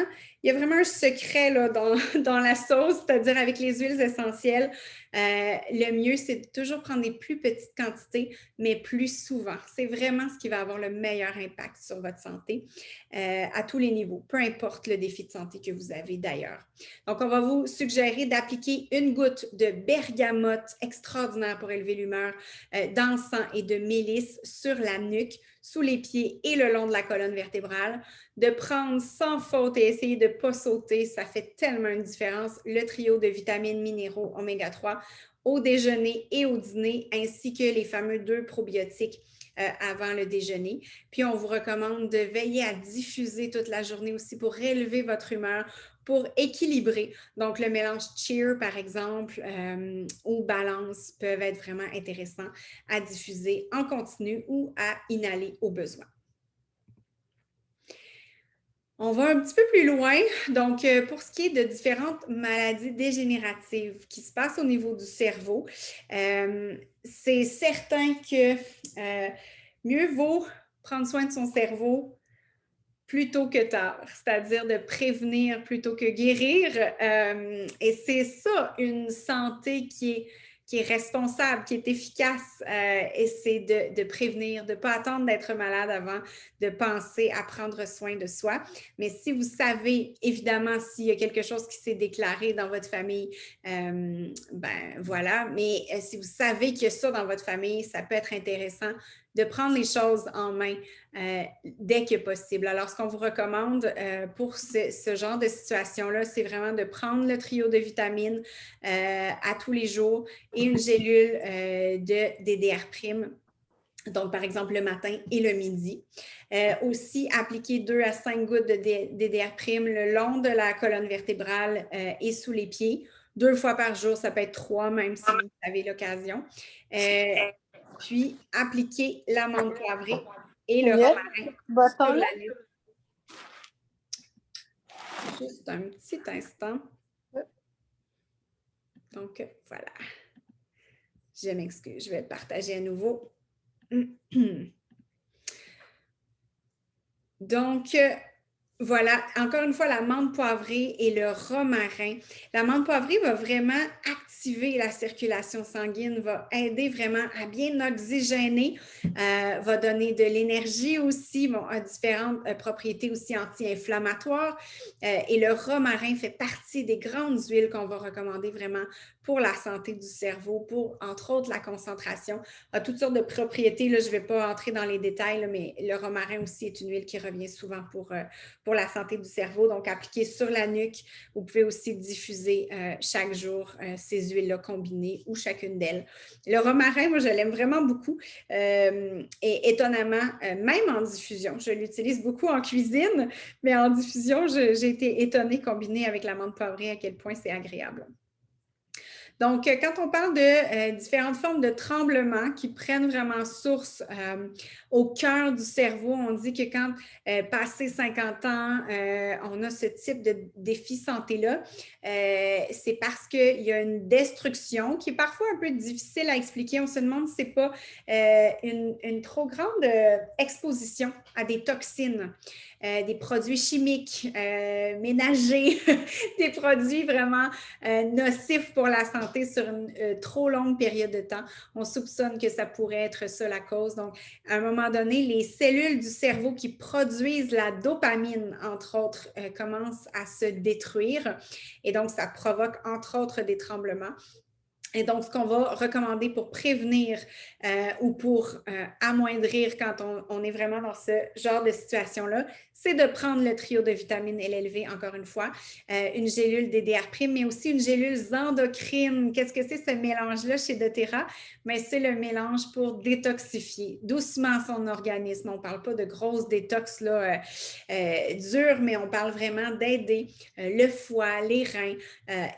un secret là, dans la sauce, c'est-à-dire avec les huiles essentielles. Le mieux, c'est de toujours prendre des plus petites quantités, mais plus souvent. C'est vraiment ce qui va avoir le meilleur impact sur votre santé à tous les niveaux, peu importe le défi de santé que vous avez d'ailleurs. Donc, on va vous suggérer d'appliquer une goutte de bergamote extraordinaire pour élever l'humeur, d'encens et de mélisse sur la nuque, sous les pieds et le long de la colonne vertébrale, de prendre sans faute et essayer de ne pas sauter. Ça fait tellement une différence. Le trio de vitamines minéraux oméga 3 au déjeuner et au dîner, ainsi que les fameux 2 probiotiques avant le déjeuner. Puis, on vous recommande de veiller à diffuser toute la journée aussi pour élever votre humeur, pour équilibrer. Donc, le mélange cheer, par exemple, ou balance peuvent être vraiment intéressants à diffuser en continu ou à inhaler au besoin. On va un petit peu plus loin. Donc, pour ce qui est de différentes maladies dégénératives qui se passent au niveau du cerveau, c'est certain que mieux vaut prendre soin de son cerveau plutôt que tard, c'est-à-dire de prévenir plutôt que guérir. Et c'est ça, une santé qui est responsable, qui est efficace, et c'est de prévenir, de ne pas attendre d'être malade avant de penser à prendre soin de soi. Mais si vous savez, évidemment, s'il y a quelque chose qui s'est déclaré dans votre famille, ben voilà, mais si vous savez qu'il y a ça dans votre famille, ça peut être intéressant de prendre les choses en main dès que possible. Alors, ce qu'on vous recommande pour ce genre de situation-là, c'est vraiment de prendre le trio de vitamines à tous les jours et une gélule de DDR', donc par exemple le matin et le midi. Aussi, appliquer 2 à 5 gouttes de DDR' le long de la colonne vertébrale et sous les pieds. 2 fois par jour, ça peut être 3, même si vous avez l'occasion. Puis, appliquer l'amande poivrée et le romarin sur la nuque. Juste un petit instant. Donc, voilà. Je m'excuse, je vais le partager à nouveau. Donc, voilà, encore une fois, l'amande poivrée et le romarin. L'amande poivrée va vraiment activer la circulation sanguine, va aider vraiment à bien oxygéner, va donner de l'énergie aussi, bon, a différentes propriétés aussi anti-inflammatoires. Et le romarin fait partie des grandes huiles qu'on va recommander vraiment pour la santé du cerveau, pour, entre autres, la concentration. A toutes sortes de propriétés, là, je ne vais pas entrer dans les détails, là, mais le romarin aussi est une huile qui revient souvent pour la santé du cerveau. Donc, appliquer sur la nuque. Vous pouvez aussi diffuser chaque jour ces huiles-là combinées ou chacune d'elles. Le romarin, moi, je l'aime vraiment beaucoup. Et étonnamment, même en diffusion, je l'utilise beaucoup en cuisine, mais en diffusion, j'ai été étonnée combiné avec l'amande poivrée à quel point c'est agréable. Donc, quand on parle de différentes formes de tremblements qui prennent vraiment source au cœur du cerveau, on dit que quand, passé 50 ans, on a ce type de défi santé-là, c'est parce qu'il y a une destruction qui est parfois un peu difficile à expliquer. On se demande si ce n'est pas une trop grande exposition à des toxines. Des produits chimiques, ménagers, des produits vraiment nocifs pour la santé sur une trop longue période de temps. On soupçonne que ça pourrait être ça la cause. Donc, à un moment donné, les cellules du cerveau qui produisent la dopamine, entre autres, commencent à se détruire. Et donc, ça provoque, entre autres, des tremblements. Et donc, ce qu'on va recommander pour prévenir ou pour amoindrir quand on est vraiment dans ce genre de situation-là, c'est de prendre le trio de vitamines LLV, encore une fois, une gélule DDR', mais aussi une gélule endocrine. Qu'est-ce que c'est ce mélange-là chez doTERRA? Mais c'est le mélange pour détoxifier doucement son organisme. On ne parle pas de grosses détox là, dures, mais on parle vraiment d'aider le foie, les reins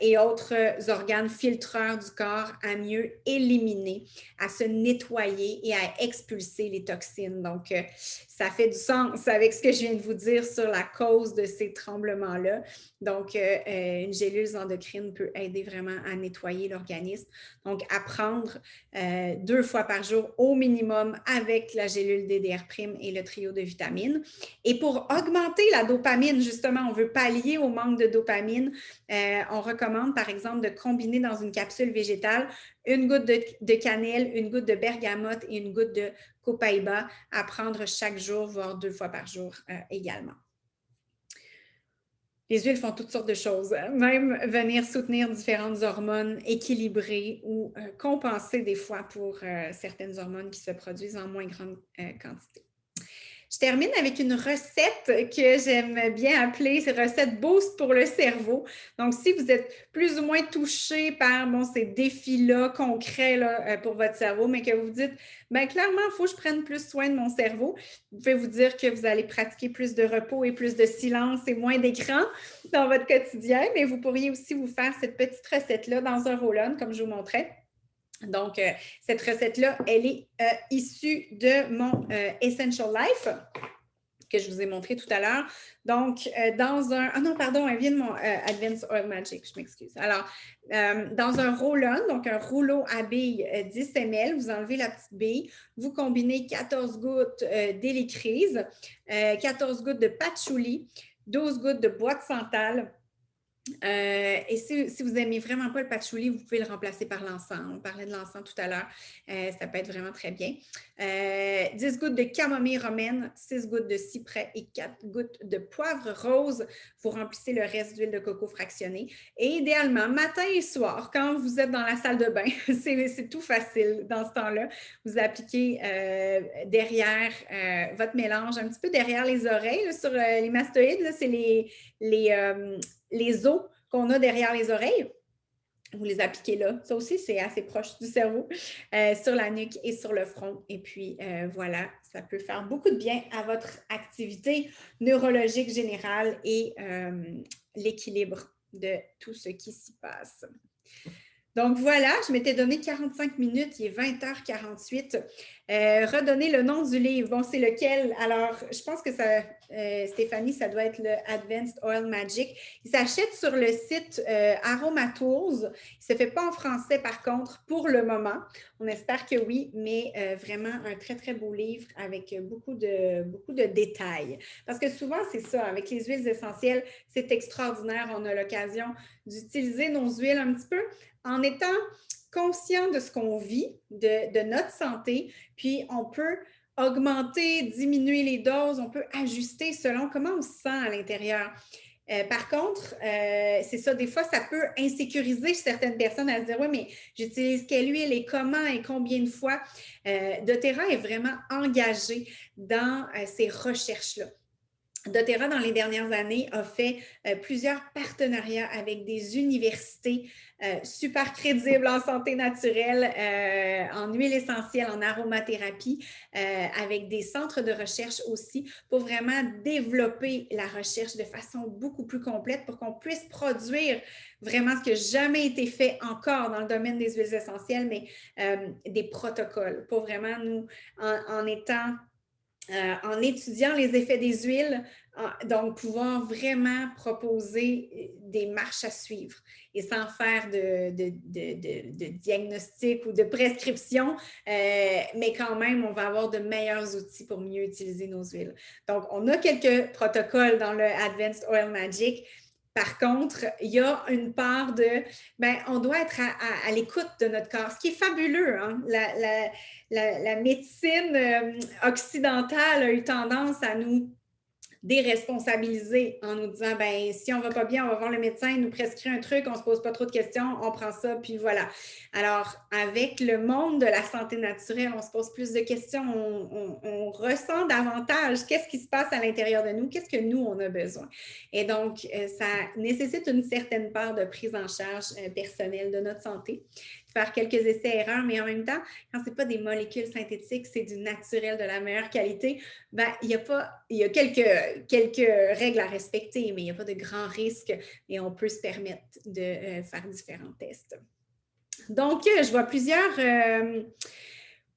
et autres organes filtreurs du corps à mieux éliminer, à se nettoyer et à expulser les toxines. Donc, ça fait du sens avec ce que je viens de vous dire sur la cause de ces tremblements-là. Donc, une gélule endocrine peut aider vraiment à nettoyer l'organisme. Donc, à prendre 2 fois par jour au minimum avec la gélule DDR' et le trio de vitamines. Et pour augmenter la dopamine, justement, on veut pallier au manque de dopamine, on recommande par exemple de combiner dans une capsule végétale une goutte de cannelle, une goutte de bergamote et une goutte de copaïba à prendre chaque jour, voire 2 fois par jour également. Les huiles font toutes sortes de choses, même venir soutenir différentes hormones, équilibrer ou compenser des fois pour certaines hormones qui se produisent en moins grande quantité. Je termine avec une recette que j'aime bien appeler recette boost pour le cerveau. Donc, si vous êtes plus ou moins touché par ces défis-là concrets là, pour votre cerveau, mais que vous vous dites, bien clairement, il faut que je prenne plus soin de mon cerveau, vous pouvez vous dire que vous allez pratiquer plus de repos et plus de silence et moins d'écran dans votre quotidien, mais vous pourriez aussi vous faire cette petite recette-là dans un roll-on, comme je vous montrais. Donc, cette recette-là, elle est issue de mon Essential Life que je vous ai montré tout à l'heure. Donc, dans un... Ah non, pardon, elle vient de mon Advanced Oil Magic, je m'excuse. Alors, dans un roll-on, donc un rouleau à billes 10 ml, vous enlevez la petite bille, vous combinez 14 gouttes d'hélicryse, 14 gouttes de patchouli, 12 gouttes de bois de santal. Et si vous n'aimez vraiment pas le patchouli, vous pouvez le remplacer par l'encens. On parlait de l'encens tout à l'heure. Ça peut être vraiment très bien. 10 gouttes de camomille romaine, 6 gouttes de cyprès et 4 gouttes de poivre rose. Vous remplissez le reste d'huile de coco fractionnée. Et idéalement, matin et soir, quand vous êtes dans la salle de bain, c'est tout facile dans ce temps-là. Vous appliquez derrière votre mélange, un petit peu derrière les oreilles, là, sur les mastoïdes. C'est les os qu'on a derrière les oreilles. Vous les appliquez là. Ça aussi, c'est assez proche du cerveau, sur la nuque et sur le front. Et puis, voilà, ça peut faire beaucoup de bien à votre activité neurologique générale et l'équilibre de tout ce qui s'y passe. Donc, voilà, je m'étais donné 45 minutes, il est 20h48. Redonner le nom du livre. Bon, c'est lequel? Alors, je pense que ça, Stéphanie, ça doit être le Advanced Oil Magic. Il s'achète sur le site Aromatools. Il ne se fait pas en français, par contre, pour le moment. On espère que oui, mais vraiment un très, très beau livre avec beaucoup de détails. Parce que souvent, c'est ça, avec les huiles essentielles, c'est extraordinaire. On a l'occasion d'utiliser nos huiles un petit peu en étant conscient de ce qu'on vit, de notre santé, puis on peut augmenter, diminuer les doses, on peut ajuster selon comment on se sent à l'intérieur. Par contre, c'est ça, des fois, ça peut insécuriser certaines personnes à se dire « Oui, mais j'utilise quelle huile et comment et combien de fois? » doTERRA est vraiment engagé dans ces recherches-là. doTERRA, dans les dernières années, a fait plusieurs partenariats avec des universités super crédibles en santé naturelle, en huile essentielle, en aromathérapie, avec des centres de recherche aussi, pour vraiment développer la recherche de façon beaucoup plus complète pour qu'on puisse produire vraiment ce qui n'a jamais été fait encore dans le domaine des huiles essentielles, mais des protocoles pour vraiment nous, en étudiant les effets des huiles, donc pouvoir vraiment proposer des marches à suivre et sans faire de diagnostic ou de prescription, mais quand même, on va avoir de meilleurs outils pour mieux utiliser nos huiles. Donc, on a quelques protocoles dans le Advanced Oil Magic. Par contre, il y a une part de, on doit être à l'écoute de notre corps, ce qui est fabuleux. Hein? La médecine occidentale a eu tendance à nous déresponsabiliser en nous disant, ben si on va pas bien, on va voir le médecin, il nous prescrit un truc, on se pose pas trop de questions, on prend ça, puis voilà. Alors, avec le monde de la santé naturelle, on se pose plus de questions, on ressent davantage qu'est-ce qui se passe à l'intérieur de nous, qu'est-ce que nous, on a besoin. Et donc, ça nécessite une certaine part de prise en charge personnelle de notre santé, faire quelques essais-erreurs, mais en même temps, quand ce n'est pas des molécules synthétiques, c'est du naturel de la meilleure qualité, ben, il y a quelques règles à respecter, mais il n'y a pas de grands risques et on peut se permettre de faire différents tests. Donc, je vois plusieurs...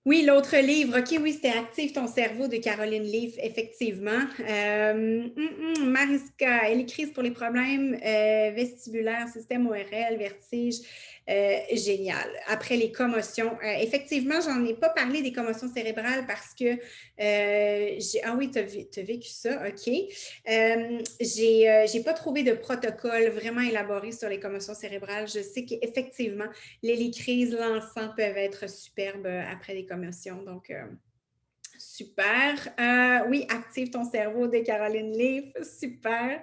oui, l'autre livre, OK, oui, c'était Active ton cerveau de Caroline Leaf, effectivement. Mariska, elle écrit pour les problèmes vestibulaires, système ORL, vertige. Génial. Après les commotions, effectivement, j'en ai pas parlé des commotions cérébrales parce que ah oui, tu as vécu ça, OK. J'ai pas trouvé de protocole vraiment élaboré sur les commotions cérébrales. Je sais qu'effectivement, l'hélicryse, l'encens peuvent être superbes après les commotions. Donc, super. Oui, Active ton cerveau de Caroline Leaf. Super.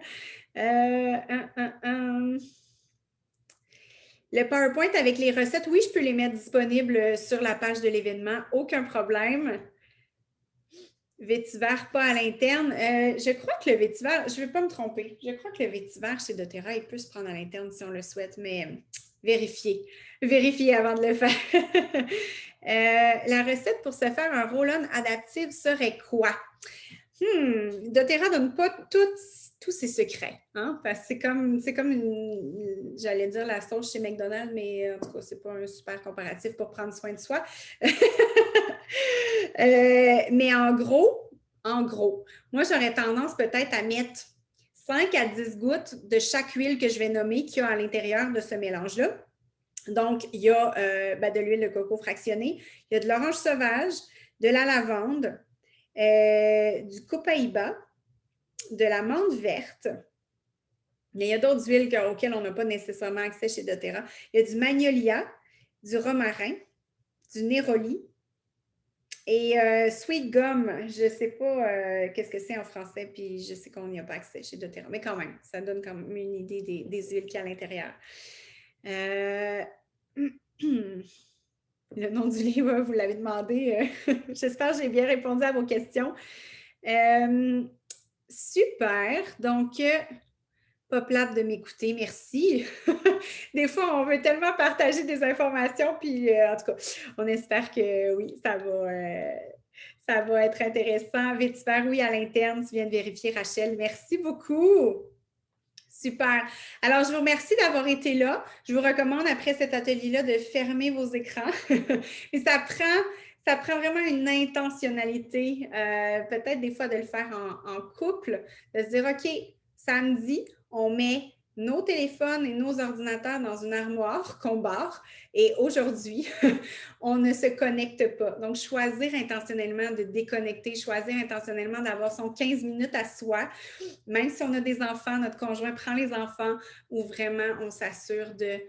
Le PowerPoint avec les recettes, oui, je peux les mettre disponibles sur la page de l'événement. Aucun problème. Vétiver, pas à l'interne. Je crois que le vétiver, je ne vais pas me tromper, je crois que le vétiver chez doTERRA, il peut se prendre à l'interne si on le souhaite, mais vérifiez. Vérifiez avant de le faire. La recette pour se faire un roll-on adaptif serait quoi? doTERRA ne donne pas tous ses secrets. Hein? Parce que c'est comme j'allais dire la sauce chez McDonald's, mais en tout cas, ce n'est pas un super comparatif pour prendre soin de soi. Mais en gros, moi, j'aurais tendance peut-être à mettre 5 à 10 gouttes de chaque huile que je vais nommer qu'il y a à l'intérieur de ce mélange-là. Donc, il y a de l'huile de coco fractionnée, il y a de l'orange sauvage, de la lavande, du copaïba, de la menthe verte. Mais il y a d'autres huiles auxquelles on n'a pas nécessairement accès chez doTERRA. Il y a du magnolia, du romarin, du néroli et sweet gum. Je ne sais pas qu'est-ce que c'est en français, puis je sais qu'on n'y a pas accès chez doTERRA. Mais quand même, ça donne quand même une idée des huiles qu'il y a à l'intérieur. Le nom du livre, vous l'avez demandé. J'espère que j'ai bien répondu à vos questions. Super. Donc, pas plate de m'écouter, merci. Des fois, on veut tellement partager des informations, puis en tout cas, on espère que oui, ça va être intéressant. Vétiver, oui, à l'interne, tu viens de vérifier, Rachel. Merci beaucoup. Super. Alors, je vous remercie d'avoir été là. Je vous recommande, après cet atelier-là, de fermer vos écrans. Et ça prend vraiment une intentionnalité, peut-être des fois de le faire en couple, de se dire, OK, samedi, on met nos téléphones et nos ordinateurs dans une armoire qu'on barre et aujourd'hui, on ne se connecte pas. Donc, choisir intentionnellement de déconnecter, choisir intentionnellement d'avoir son 15 minutes à soi, même si on a des enfants, notre conjoint prend les enfants où vraiment on s'assure de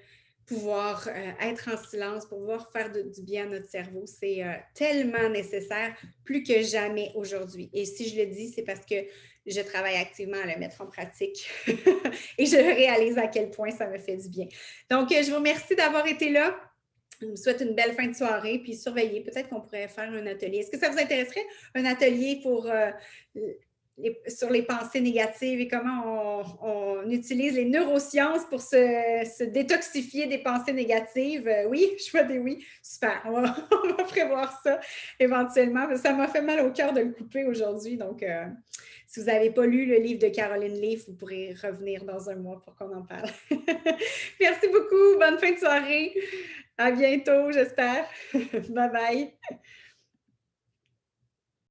pouvoir être en silence, pour pouvoir faire du bien à notre cerveau. C'est tellement nécessaire, plus que jamais aujourd'hui. Et si je le dis, c'est parce que je travaille activement à le mettre en pratique et je réalise à quel point ça me fait du bien. Donc, je vous remercie d'avoir été là. Je vous souhaite une belle fin de soirée, puis surveillez. Peut-être qu'on pourrait faire un atelier. Est-ce que ça vous intéresserait, un atelier sur les pensées négatives et comment on utilise les neurosciences pour se détoxifier des pensées négatives? Oui, je vois des oui. Super, on va prévoir ça éventuellement. Ça m'a fait mal au cœur de le couper aujourd'hui. Donc, si vous n'avez pas lu le livre de Caroline Leaf, vous pourrez revenir dans un mois pour qu'on en parle. Merci beaucoup. Bonne fin de soirée. À bientôt, j'espère. Bye bye.